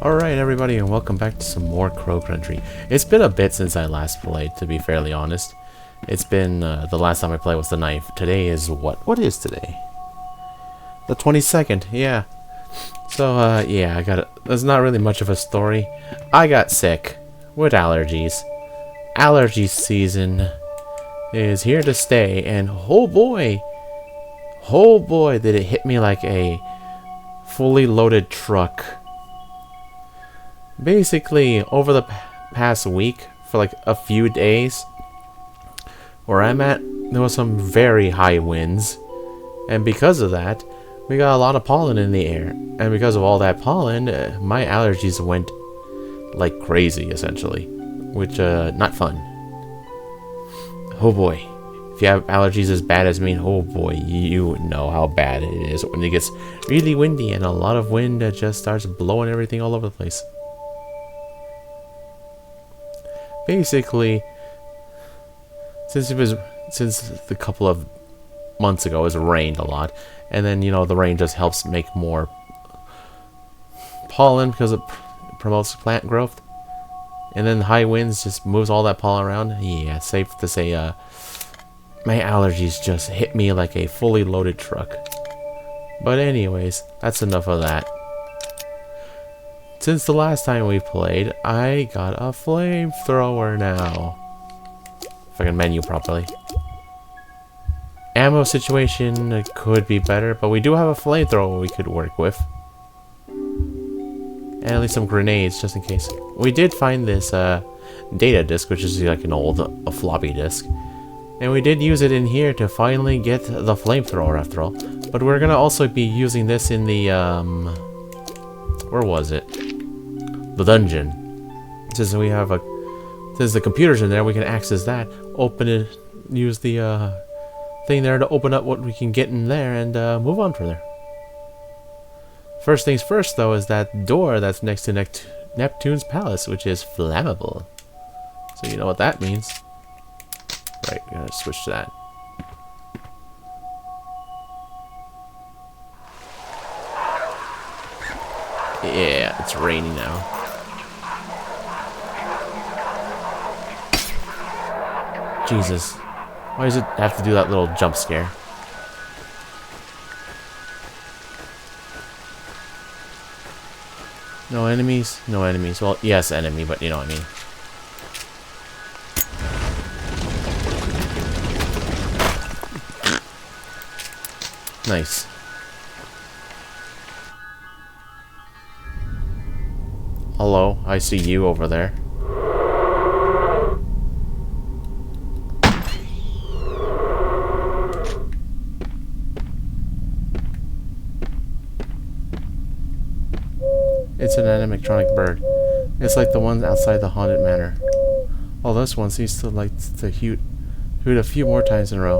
Alright everybody, and welcome back to some more Crow Country. It's been a bit since I last played, to be fairly honest. It's been, the last time I played was the 9th. Today is what? What is today? The 22nd, yeah. So, yeah, there's not really much of a story. I got sick with allergies. Allergy season is here to stay, and oh boy, did it hit me like a fully loaded truck. Basically, over the past week, for like a few days, where I'm at, there was some very high winds. And because of that, we got a lot of pollen in the air. And because of all that pollen, my allergies went like crazy, essentially. Which, not fun. Oh boy. If you have allergies as bad as me, oh boy, you know how bad it is when it gets really windy and a lot of wind just starts blowing everything all over the place. Basically, since the couple of months ago it's rained a lot, and then you know the rain just helps make more pollen because it promotes plant growth, and then high winds just moves all that pollen around. Yeah, it's safe to say my allergies just hit me like a fully loaded truck. But anyways, that's enough of that. Since the last time we played, I got a flamethrower now. If I can menu properly. Ammo situation could be better, but we do have a flamethrower we could work with. And at least some grenades, just in case. We did find this data disk, which is like an old floppy disk. And we did use it in here to finally get the flamethrower after all. But we're gonna also be using this in the, where was it? The dungeon. Since we have since the computer's in there, we can access that. Open it, use the thing there to open up what we can get in there, and move on from there. First things first, though, is that door that's next to Neptune's palace, which is flammable. So you know what that means. Right, we're gonna switch to that. Yeah, it's raining now. Jesus. Why does it have to do that little jump scare? No enemies? No enemies. Well, yes, enemy, but you know what I mean. Nice. Hello, I see you over there. It's an animatronic bird. It's like the one outside the haunted manor. Well, this one seems to like to hoot a few more times in a row.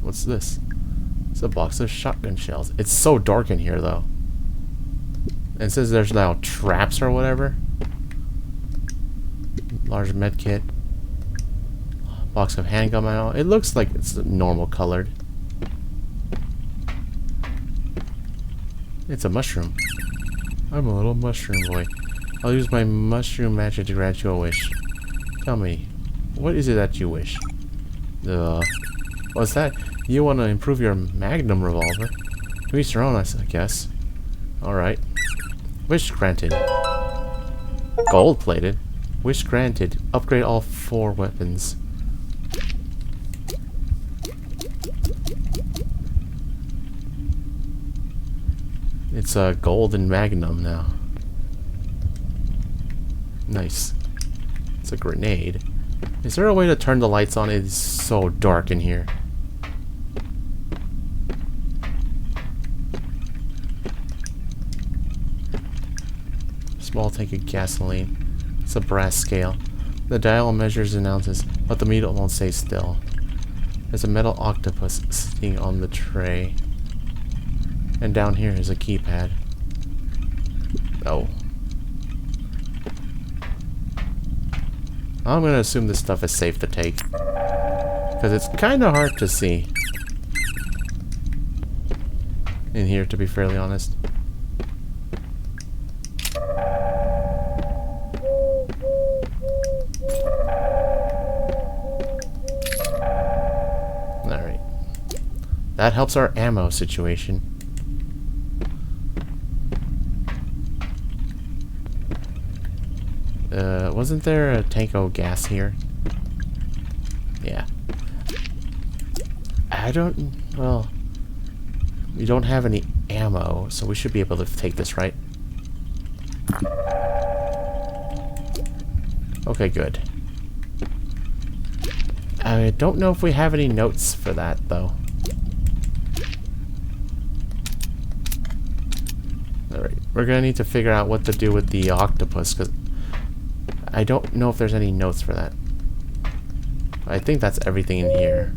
What's this? It's a box of shotgun shells. It's so dark in here, though. And it says there's now traps or whatever. Large med kit. Box of handgun ammo. It looks like it's normal colored. It's a mushroom. I'm a little mushroom boy. I'll use my mushroom magic to grant you a wish. Tell me, what is it that you wish? What's that? You want to improve your magnum revolver? To each their own, I guess. Alright. Wish granted. Gold plated. Wish granted. Upgrade all 4 weapons. It's a golden magnum now. Nice. It's a grenade. Is there a way to turn the lights on? It's so dark in here. Small tank of gasoline. It's a brass scale. The dial measures and ounces, but the meter won't stay still. There's a metal octopus sitting on the tray. And down here is a keypad. Oh. I'm gonna assume this stuff is safe to take. Because it's kinda hard to see. in here, to be fairly honest. Alright. That helps our ammo situation. Wasn't there a tank of gas here? Yeah. Well, we don't have any ammo, so we should be able to take this, right? Okay, good. I don't know if we have any notes for that, though. Alright, we're gonna need to figure out what to do with the octopus, because I don't know if there's any notes for that. I think that's everything in here.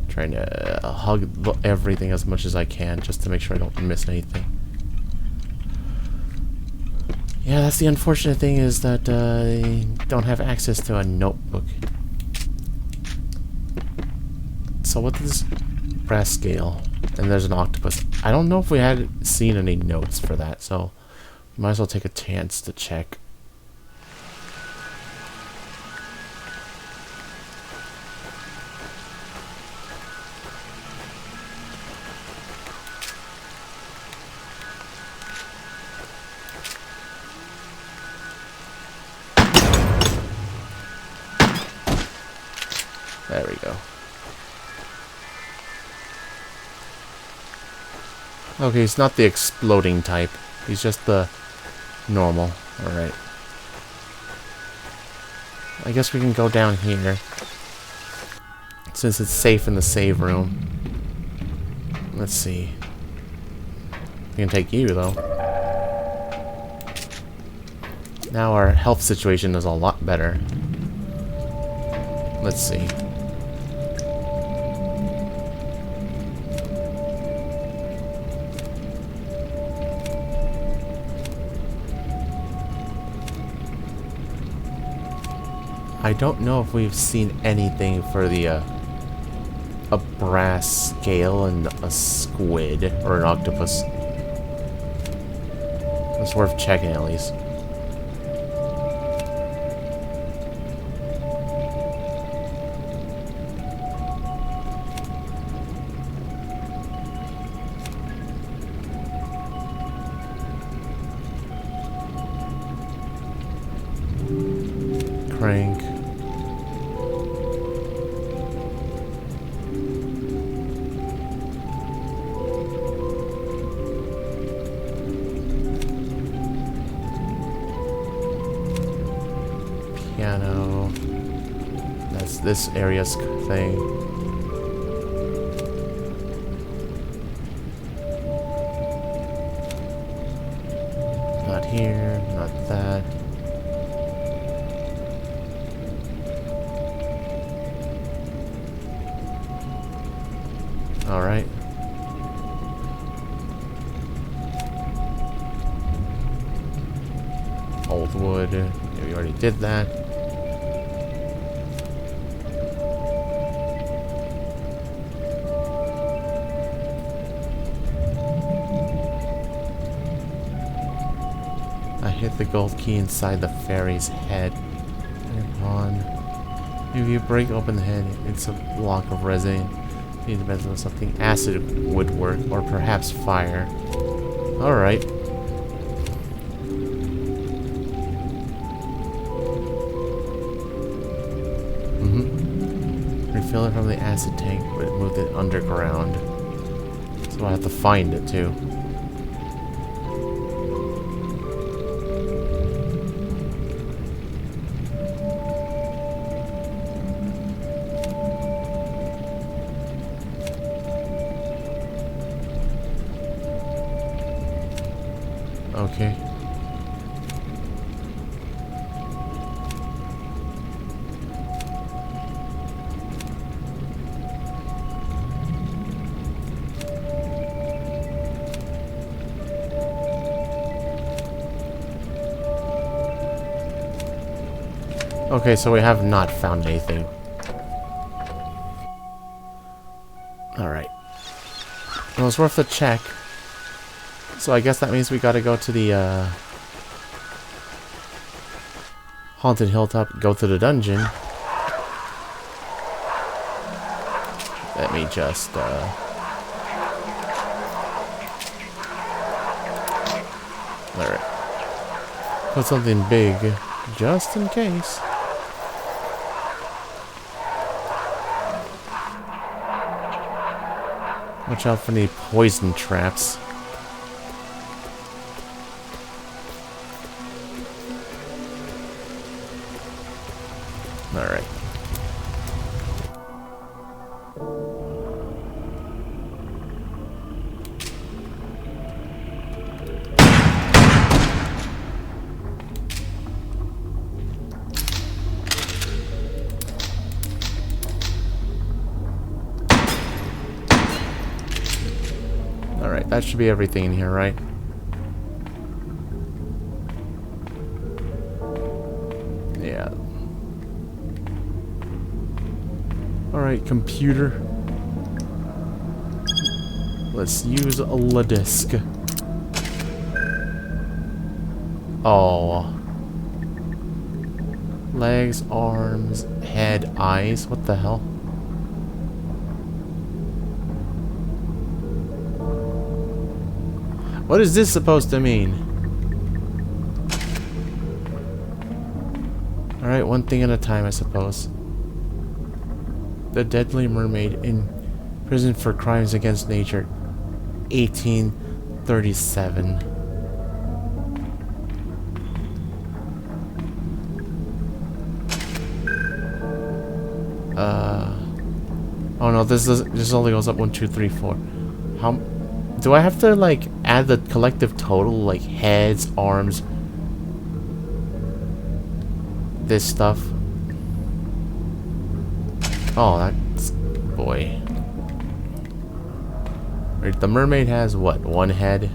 Trying to hug everything as much as I can, just to make sure I don't miss anything. Yeah, that's the unfortunate thing, is that I don't have access to a notebook. So what is brass scale? And there's an octopus. I don't know if we had seen any notes for that, so might as well take a chance to check. There we go. Okay, he's not the exploding type. He's just the normal. Alright. I guess we can go down here, since it's safe in the save room. Let's see. We can take you, though. Now our health situation is a lot better. Let's see. I don't know if we've seen anything for the a brass scale and a squid or an octopus. It's worth checking at least. Crank. Piano. That's this area's thing. Not here, not that. Alright. Old wood. Yeah, we already did that. I hit the gold key inside the fairy's head. Whereupon, if you break open the head, it's a block of resin. It depends on something. Acid would work, or perhaps fire. Alright. Refill it from the acid tank, but it moved it underground. So I have to find it too. Okay. Okay, so we have not found anything. Alright. It was worth a check. So I guess that means we gotta go to the, Haunted Hilltop, go to the dungeon. Let me just, Alright. Put something big, just in case. Watch out for any poison traps. Alright. Alright, that should be everything in here, right? Yeah. Alright, computer. Let's use a disk. Oh. Legs, arms, head, eyes. What the hell? What is this supposed to mean? Alright, one thing at a time, I suppose. The Deadly Mermaid in prison for crimes against nature. 1837. Oh no, this only goes up 1, 2, 3, 4. How do I have to like add the collective total, like heads, arms, this stuff? Oh, that's boy. Right, the mermaid has what? One head.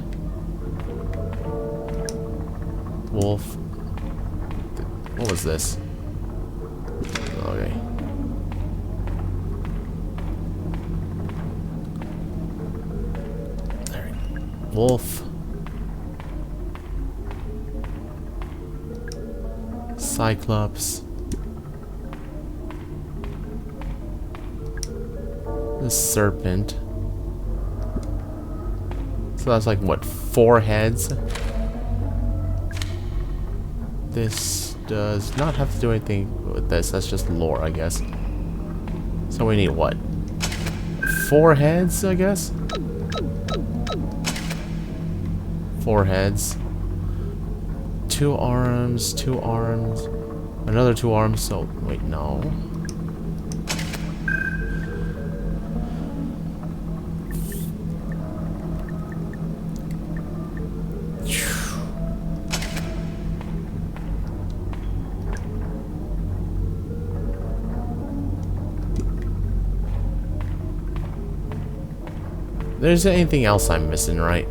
Wolf. What was this? Okay. Wolf. Cyclops. The serpent. So that's like what, 4 heads? This does not have to do anything with this. That's just lore, I guess. So we need what? 4 heads, I guess? 4 heads. 2 arms, 2 arms. Another 2 arms, so wait, no. There's anything else I'm missing, right?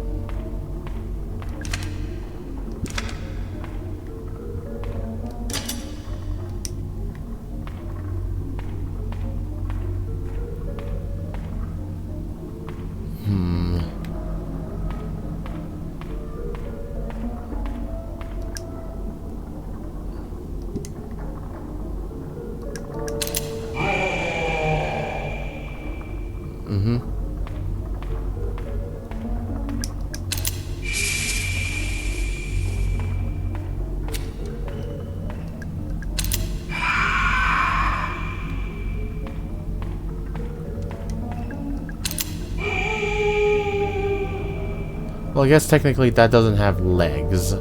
Well, I guess technically that doesn't have legs.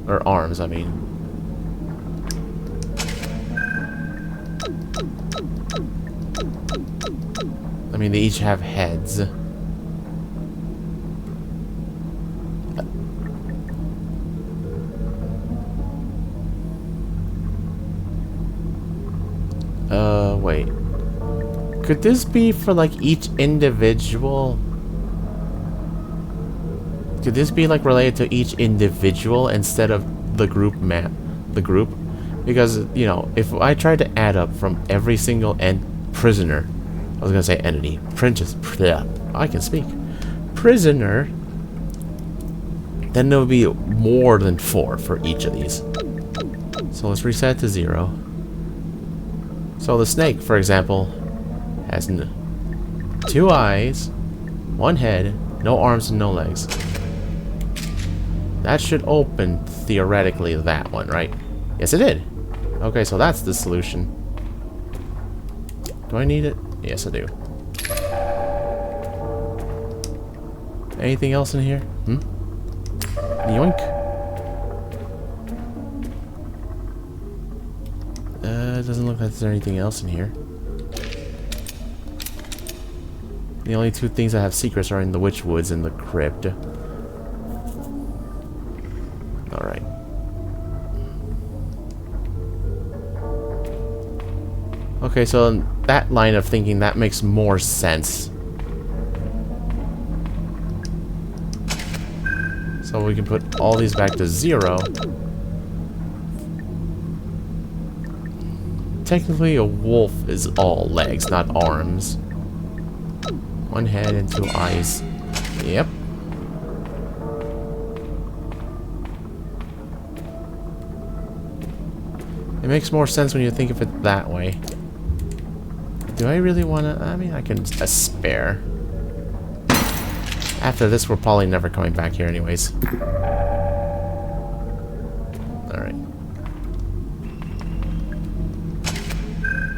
Or arms, I mean. I mean, they each have heads. Wait. Could this be for, like, each individual? Could this be, like, related to each individual instead of the group map? The group? Because, you know, if I tried to add up from every single prisoner was gonna say entity. I can speak. Prisoner. Then there will be more than 4 for each of these. So let's reset to 0. So the snake, for example, has 2 eyes, 1 head, no arms and no legs. That should open, theoretically, that one, right? Yes, it did. Okay, so that's the solution. Do I need it? Yes, I do. Anything else in here? Yoink. It doesn't look like there's anything else in here. The only 2 things that have secrets are in the witch woods and the crypt. Alright. Okay, so in that line of thinking, that makes more sense. So we can put all these back to 0. Technically, a wolf is all legs, not arms. 1 head and 2 eyes. Yep. It makes more sense when you think of it that way. Do I really want to? I mean, I can spare. After this, we're probably never coming back here anyways. Alright.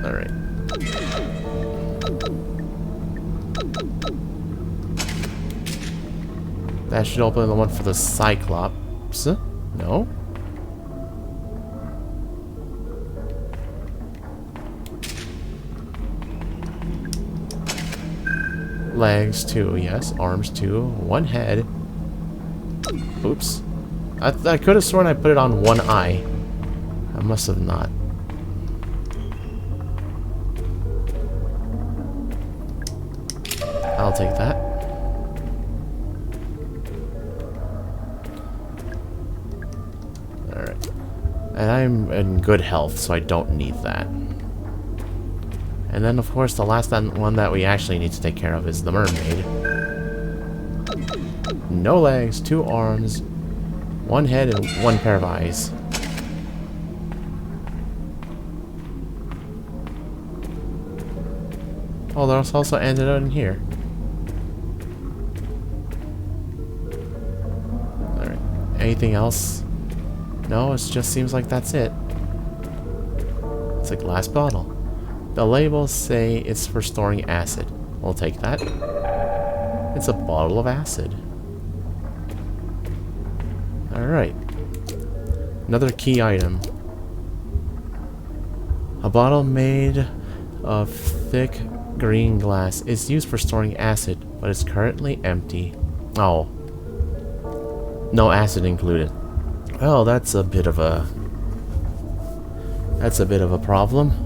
Alright. That should open the one for the Cyclops. No? Legs 2, yes. Arms 2. 1 head. Oops. I could have sworn I put it on 1 eye. I must have not. I'll take that. Alright. And I'm in good health, so I don't need that. And then, of course, the last one that we actually need to take care of is the mermaid. No legs, 2 arms, 1 head, and 1 pair of eyes. Oh, there's also antidote in here. Alright. Anything else? No, it just seems like that's it. It's a glass bottle. The labels say it's for storing acid. We'll take that. It's a bottle of acid. Alright. Another key item. A bottle made of thick green glass is used for storing acid, but it's currently empty. Oh. No acid included. Well, that's a bit of a problem.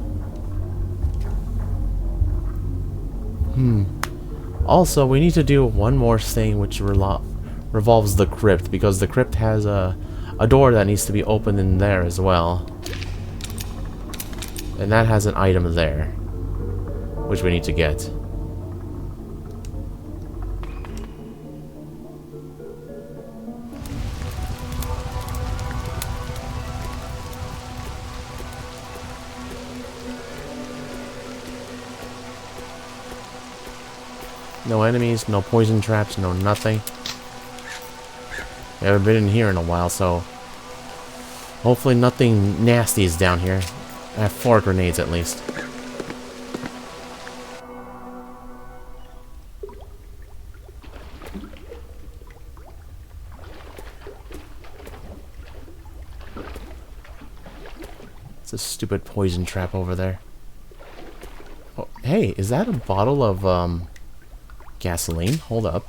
Also, we need to do one more thing which revolves the crypt, because the crypt has a door that needs to be opened in there as well. And that has an item there, which we need to get. No enemies, no poison traps, no nothing. We haven't been in here in a while, so hopefully nothing nasty is down here. I have 4 grenades at least. It's a stupid poison trap over there. Oh, hey, is that a bottle of gasoline? Hold up.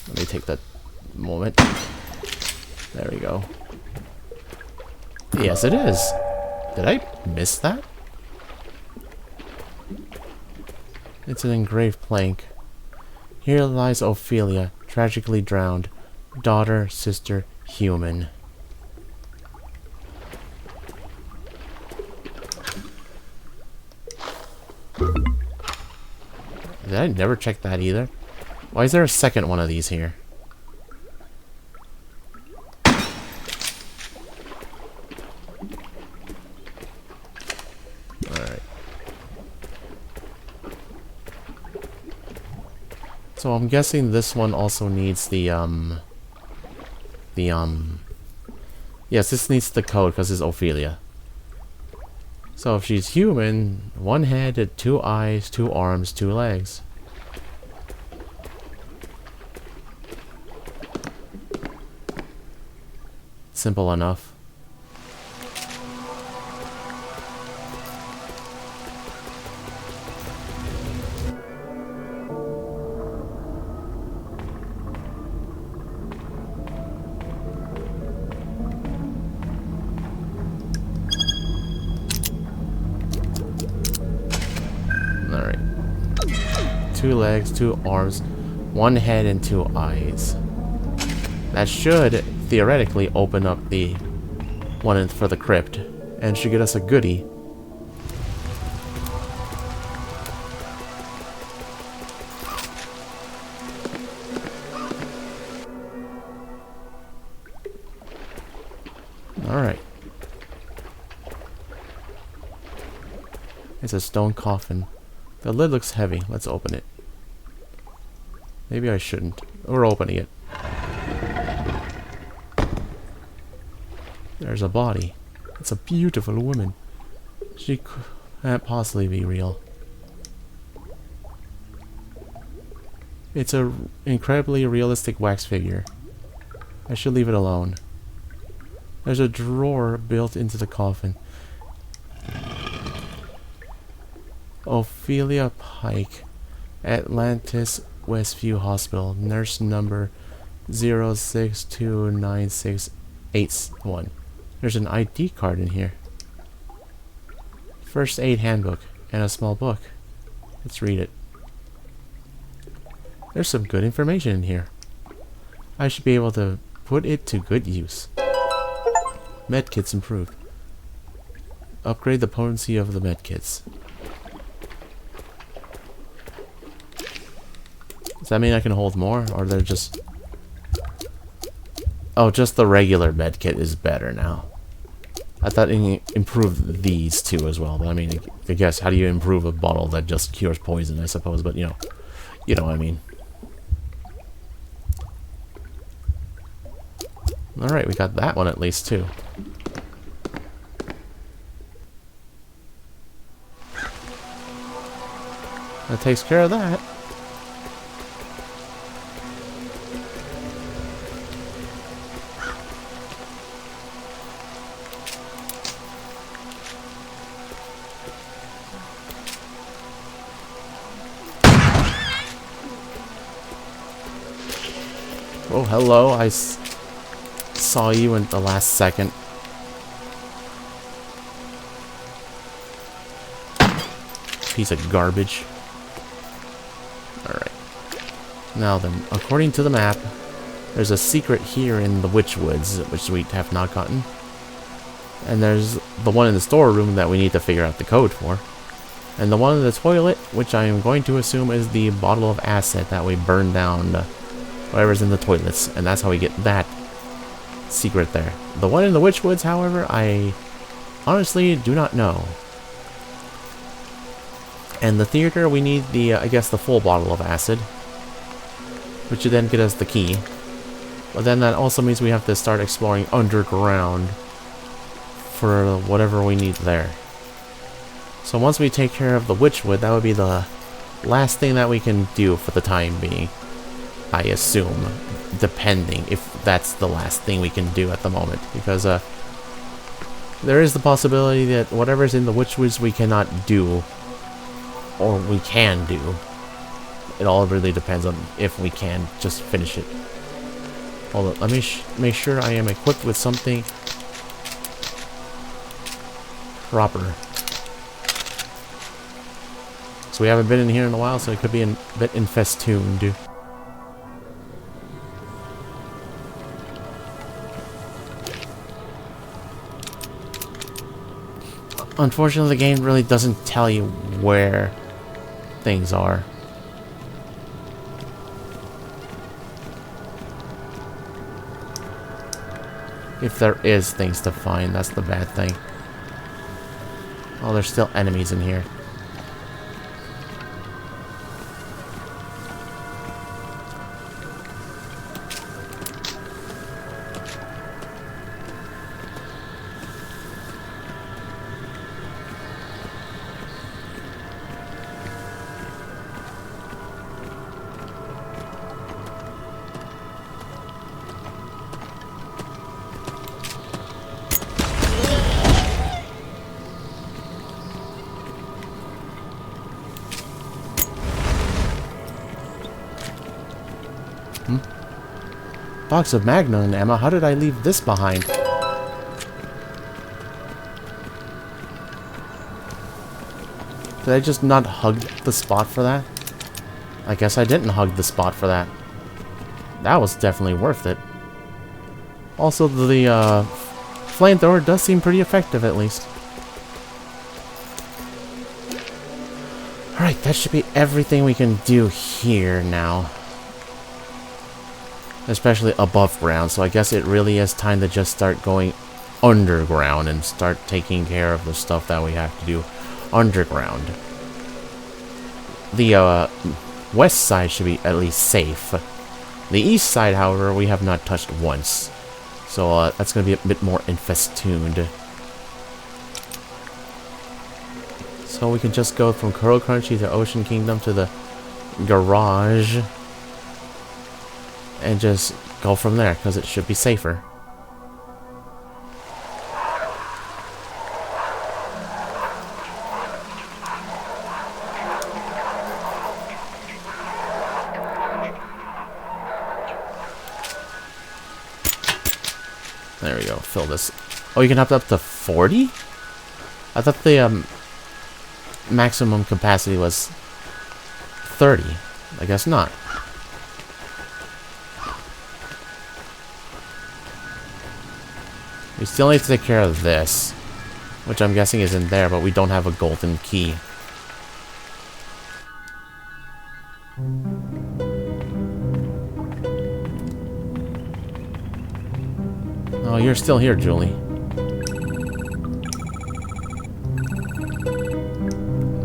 Let me take that moment. There we go. Yes, it is. Did I miss that? It's an engraved plank. Here lies Ophelia, tragically drowned. Daughter, sister, human. Did I never check that either? Why is there a second one of these here? Alright. So I'm guessing this one also needs yes, this needs the code because it's Ophelia. So if she's human, 1 head, 2 eyes, 2 arms, 2 legs. Simple enough. Alright. 2 legs, 2 arms, 1 head, and 2 eyes. That should theoretically open up the one for the crypt and should get us a goodie. Alright. It's a stone coffin. The lid looks heavy. Let's open it. Maybe I shouldn't. We're opening it. There's a body. It's a beautiful woman. She can't possibly be real. It's a incredibly realistic wax figure. I should leave it alone. There's a drawer built into the coffin. Ophelia Pike, Atlantis Westview Hospital, nurse number 0629681. There's an ID card in here. First aid handbook and a small book. Let's read it. There's some good information in here. I should be able to put it to good use. Medkits improved. Upgrade the potency of the medkits. Does that mean I can hold more, or they're just... Oh, just the regular medkit is better now. I thought it improved these two as well, but I mean, I guess, how do you improve a bottle that just cures poison, I suppose, but you know what I mean. Alright, we got that one at least, too. That takes care of that. Oh, hello. I saw you in the last second. Piece of garbage. Alright. Now then, according to the map, there's a secret here in the Witch Woods, which we have not gotten. And there's the one in the storeroom that we need to figure out the code for. And the one in the toilet, which I am going to assume is the bottle of acid that we burned down whatever's in the toilets. And that's how we get that secret there. The one in the Witch Woods, however, I honestly do not know. And the theater, we need the, I guess, the full bottle of acid, which would then get us the key. But then that also means we have to start exploring underground for whatever we need there. So once we take care of the Witchwood, that would be the last thing that we can do for the time being, I assume, depending if that's the last thing we can do at the moment, because there is the possibility that whatever's in the Witchwoods we cannot do, or we can do. It all really depends on if we can just finish it. Hold on, let me make sure I am equipped with something proper. So we haven't been in here in a while, so it could be a bit infestooned. Unfortunately, the game really doesn't tell you where things are. If there is things to find, that's the bad thing. Oh, there's still enemies in here. Box of Magnum ammo. How did I leave this behind? Did I just not hug the spot for that? I guess I didn't hug the spot for that. That was definitely worth it. Also, the flamethrower does seem pretty effective, at least. Alright, that should be everything we can do here now. Especially above ground, so I guess it really is time to just start going underground and start taking care of the stuff that we have to do underground. The west side should be at least safe. The east side, however, we have not touched once. So that's going to be a bit more infestooned. So we can just go from Kuro Crunchy to Ocean Kingdom to the garage. And just go from there, because it should be safer. There we go, fill this. Oh, you can have up to 40? I thought the maximum capacity was 30. I guess not. We still need to take care of this, which I'm guessing is in there, but we don't have a golden key. Oh, you're still here, Julie.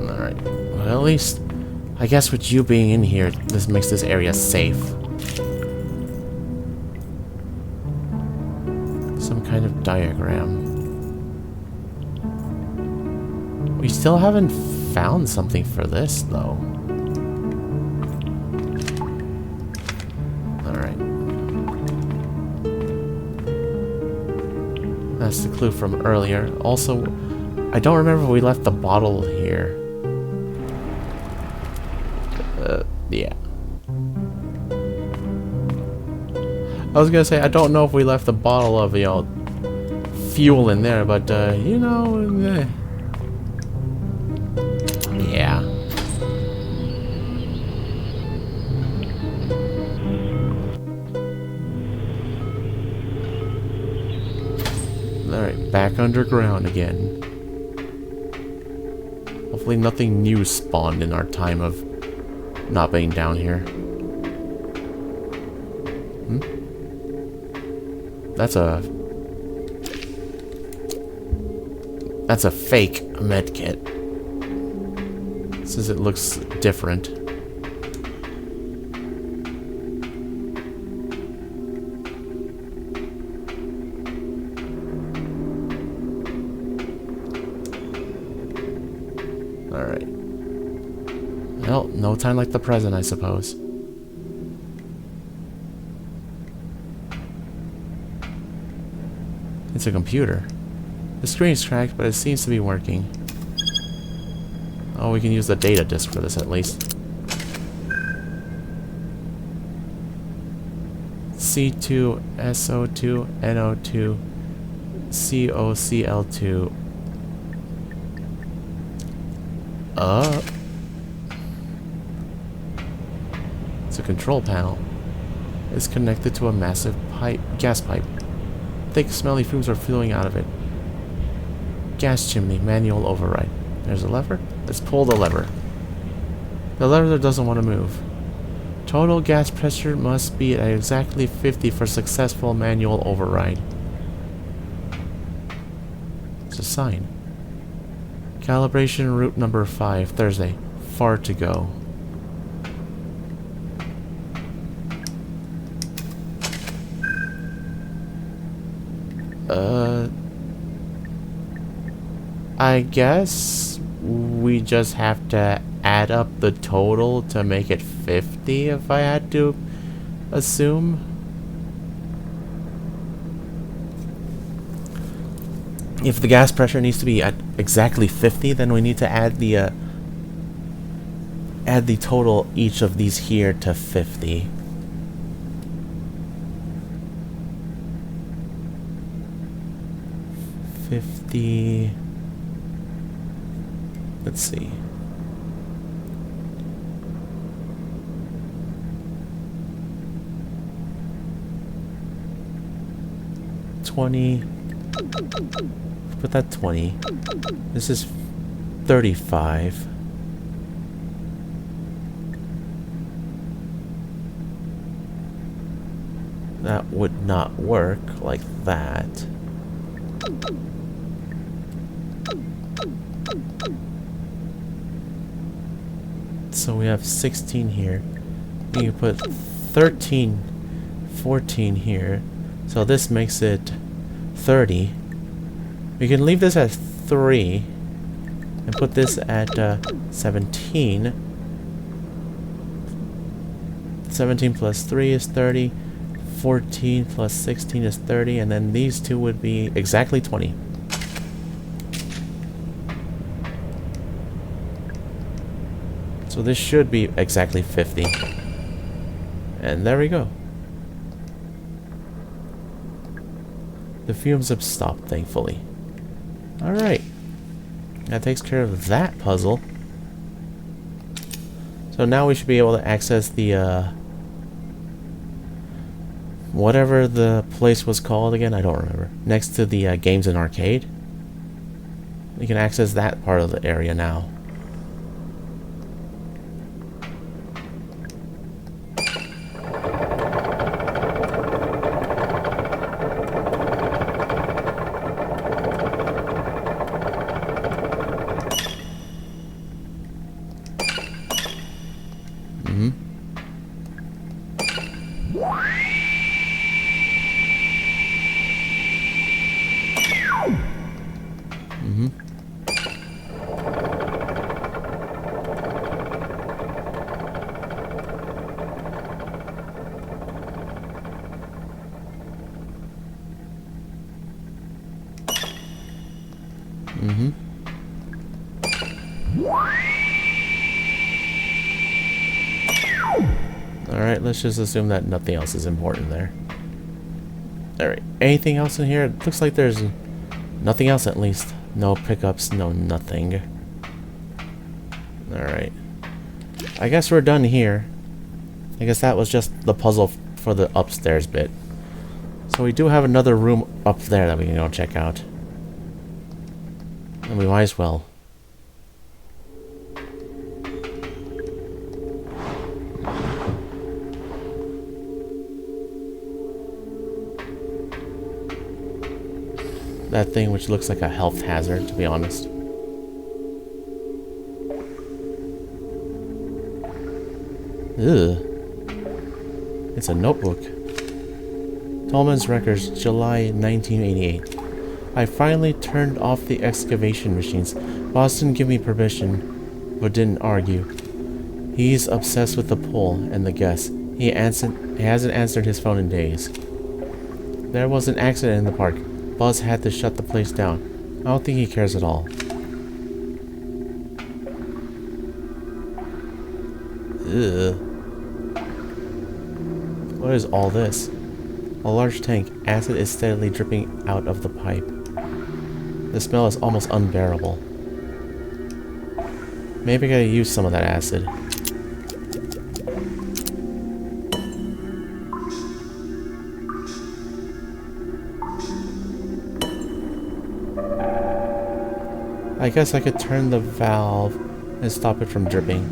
Alright. Well, at least, I guess with you being in here, this makes this area safe. Some kind of diagram. We still haven't found something for this, though. Alright. That's the clue from earlier. Also, I don't remember if we left the bottle here. Yeah. I was gonna say, I don't know if we left the bottle of, you know, fuel in there, but, you know, yeah. Alright, back underground again. Hopefully nothing new spawned in our time of not being down here. That's a fake medkit. Since it looks different. Alright. Well, no time like the present, I suppose. It's a computer. The screen's cracked, but it seems to be working. Oh, we can use the data disk for this at least. C2, SO2, NO2, COCL2. It's a control panel. It's connected to a massive gas pipe. Thick, smelly fumes are flowing out of it. Gas chimney, manual override. There's a lever. Let's pull the lever. The lever doesn't want to move. Total gas pressure must be at exactly 50 for successful manual override. there's a sign. Calibration route number 5, Thursday. Far to go. I guess we just have to add up the total to make it 50 if I had to assume. If the gas pressure needs to be at exactly 50, then we need to add the total each of these here to 50. Let's see. Put that 20. This is 35. That would not work like that. So we have 16 here. We can put 13, 14 here. So this makes it 30. We can leave this at 3 and put this at 17. 17 plus 3 is 30. 14 plus 16 is 30. And then these two would be exactly 20. So this should be exactly 50. And there we go. The fumes have stopped, thankfully. Alright. That takes care of that puzzle. So now we should be able to access the, whatever the place was called again, I don't remember. Next to the games and arcade. We can access that part of the area now. Alright, let's just assume that nothing else is important there. Alright, anything else in here? It looks like there's nothing else at least. No pickups, no nothing. Alright. I guess we're done here. I guess that was just the puzzle for the upstairs bit. So we do have another room up there that we can go check out. And we might as well. That thing which looks like a health hazard, to be honest. Ugh. It's a notebook. Tallman's Records, July 1988. I finally turned off the excavation machines. Boss didn't give me permission, but didn't argue. He's obsessed with the poll and the guests. He hasn't answered his phone in days. There was an accident in the park. Buzz had to shut the place down. I don't think he cares at all. Ugh. What is all this? A large tank. Acid is steadily dripping out of the pipe. The smell is almost unbearable. Maybe I gotta use some of that acid. I guess I could turn the valve and stop it from dripping.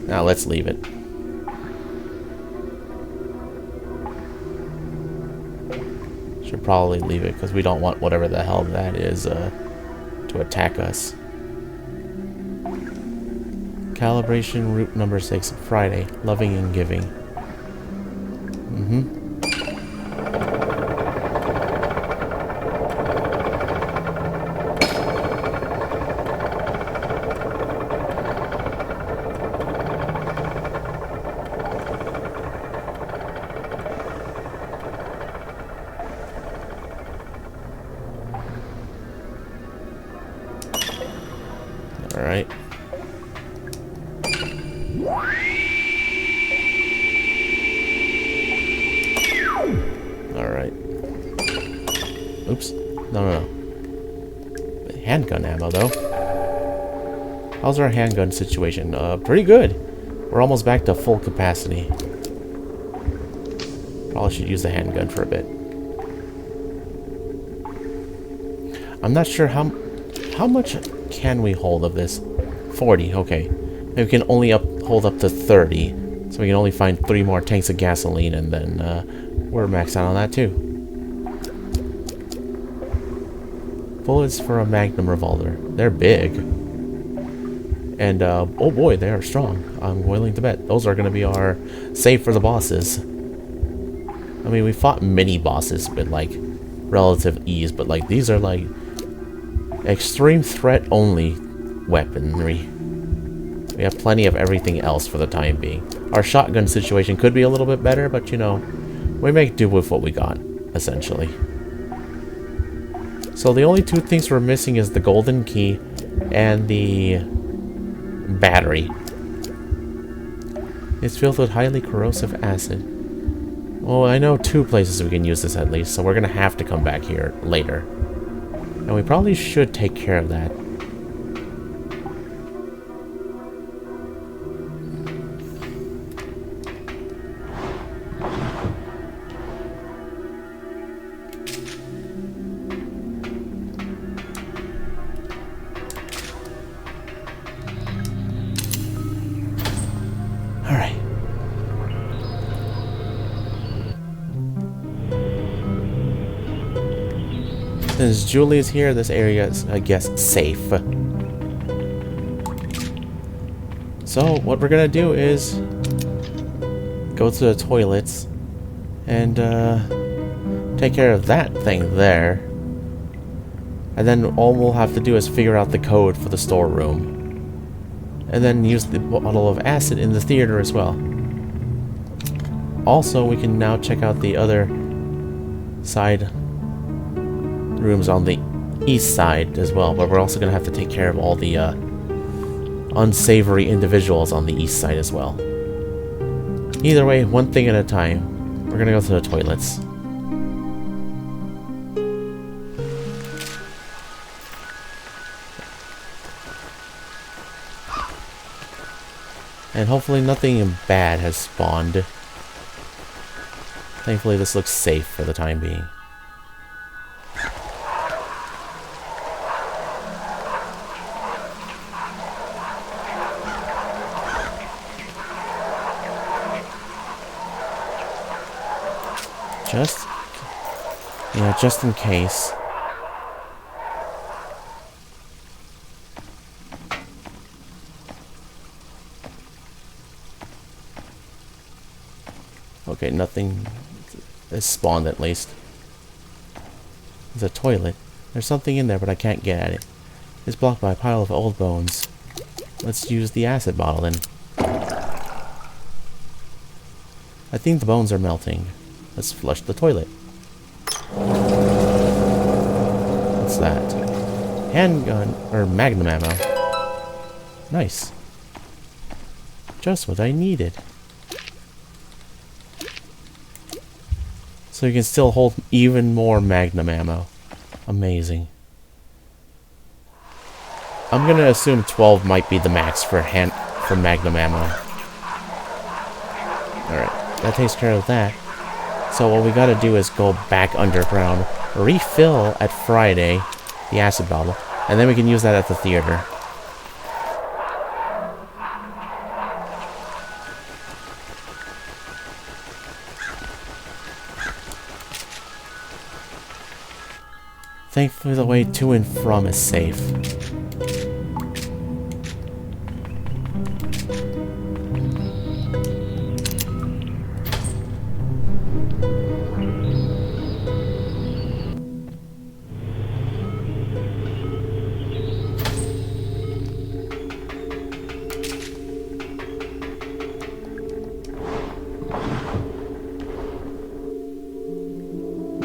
Now let's leave it. Should probably leave it because we don't want whatever the hell that is to attack us. Calibration route number 6, Friday, loving and giving. Alright. Alright. Oops. No. Handgun ammo, though. How's our handgun situation? Pretty good. We're almost back to full capacity. Probably should use the handgun for a bit. I'm not sure how much can we hold of this? 40, okay. Maybe we can only hold up to 30. So we can only find 3 more tanks of gasoline, and then we're maxed out on that too. Bullets for a Magnum revolver. They're big. And, oh boy, they are strong. I'm willing to bet. Those are going to be our save for the bosses. I mean, we fought mini bosses with, like, relative ease, but, like, these are, like, extreme threat only weaponry. We have plenty of everything else for the time being. Our shotgun situation could be a little bit better, but, you know, we make do with what we got, essentially. So the only 2 things we're missing is the golden key and the battery. It's filled with highly corrosive acid. Well, I know 2 places we can use this at least, so we're gonna have to come back here later. And we probably should take care of that. Alright. Since Julie is here, this area is, I guess, safe. So, what we're gonna do is go to the toilets and take care of that thing there. And then all we'll have to do is figure out the code for the storeroom. And then use the bottle of acid in the theater as well. Also, we can now check out the other side rooms on the east side as well, but we're also going to have to take care of all the unsavory individuals on the east side as well. Either way, one thing at a time. We're going to go to the toilets. And hopefully nothing bad has spawned. Thankfully this looks safe for the time being. Just in case. Okay, nothing is spawned at least. There's a toilet. There's something in there, but I can't get at it. It's blocked by a pile of old bones. Let's use the acid bottle then. I think the bones are melting. Let's flush the toilet. What's that? Handgun, or magnum ammo. Nice. Just what I needed. So you can still hold even more magnum ammo. Amazing. I'm gonna assume 12 might be the max for magnum ammo. Alright, that takes care of that. So what we gotta do is go back underground, refill at Friday, the acid bottle, and then we can use that at the theater. Thankfully, the way to and from is safe.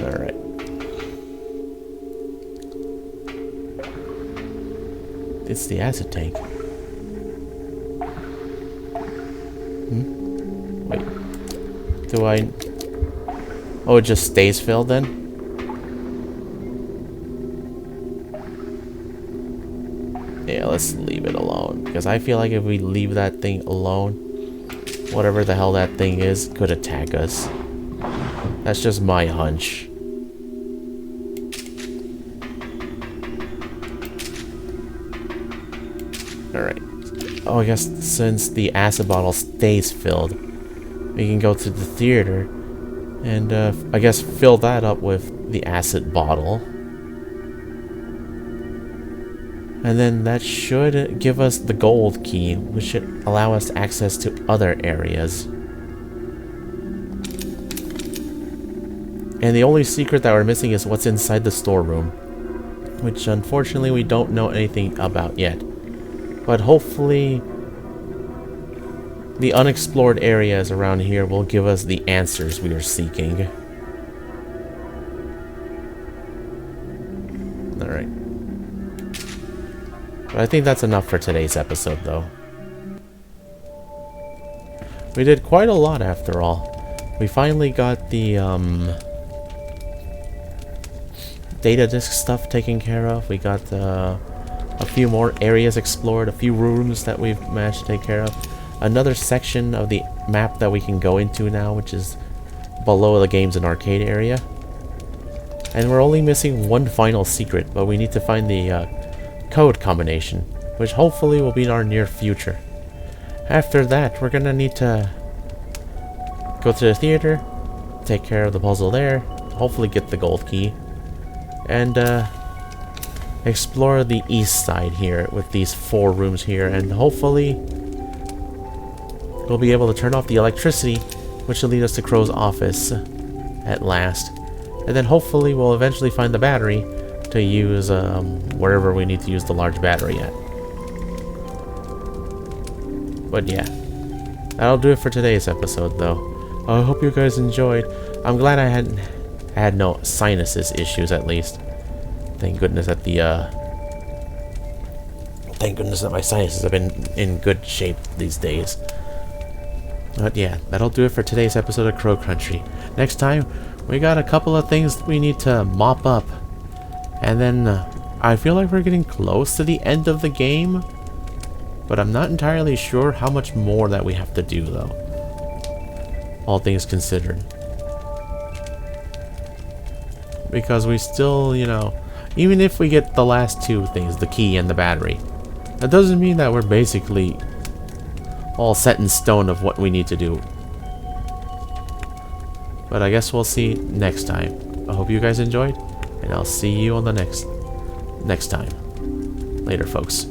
Alright. It's the acid tank. Wait. Do I... Oh, it just stays filled then? Yeah, let's leave it alone. Because I feel like if we leave that thing alone, whatever the hell that thing is could attack us. That's just my hunch. Alright. Oh, I guess since the acid bottle stays filled, we can go to the theater and, I guess, fill that up with the acid bottle. And then that should give us the gold key, which should allow us access to other areas. And the only secret that we're missing is what's inside the storeroom, which unfortunately we don't know anything about yet. But hopefully the unexplored areas around here will give us the answers we are seeking. Alright. But I think that's enough for today's episode, though. We did quite a lot after all. We finally got the data disk stuff taken care of. We got a few more areas explored, a few rooms that we've managed to take care of. Another section of the map that we can go into now, which is below the games and arcade area. And we're only missing one final secret, but we need to find the code combination, which hopefully will be in our near future. After that, we're gonna need to go to the theater, take care of the puzzle there, hopefully get the gold key, and explore the east side here with these 4 rooms here, and hopefully we'll be able to turn off the electricity, which will lead us to Crow's office at last. And then hopefully we'll eventually find the battery to use wherever we need to use the large battery at. But yeah, that'll do it for today's episode, though. I hope you guys enjoyed. I'm glad I had no sinuses issues, at least. Thank goodness that thank goodness that my sinuses have been in good shape these days. But yeah, that'll do it for today's episode of Crow Country. Next time, we got a couple of things we need to mop up. And then, I feel like we're getting close to the end of the game. But I'm not entirely sure how much more that we have to do, though. All things considered. Because we still, you know, even if we get the last 2 things, the key and the battery, that doesn't mean that we're basically all set in stone of what we need to do. But I guess we'll see next time. I hope you guys enjoyed, and I'll see you on the next time. Later, folks.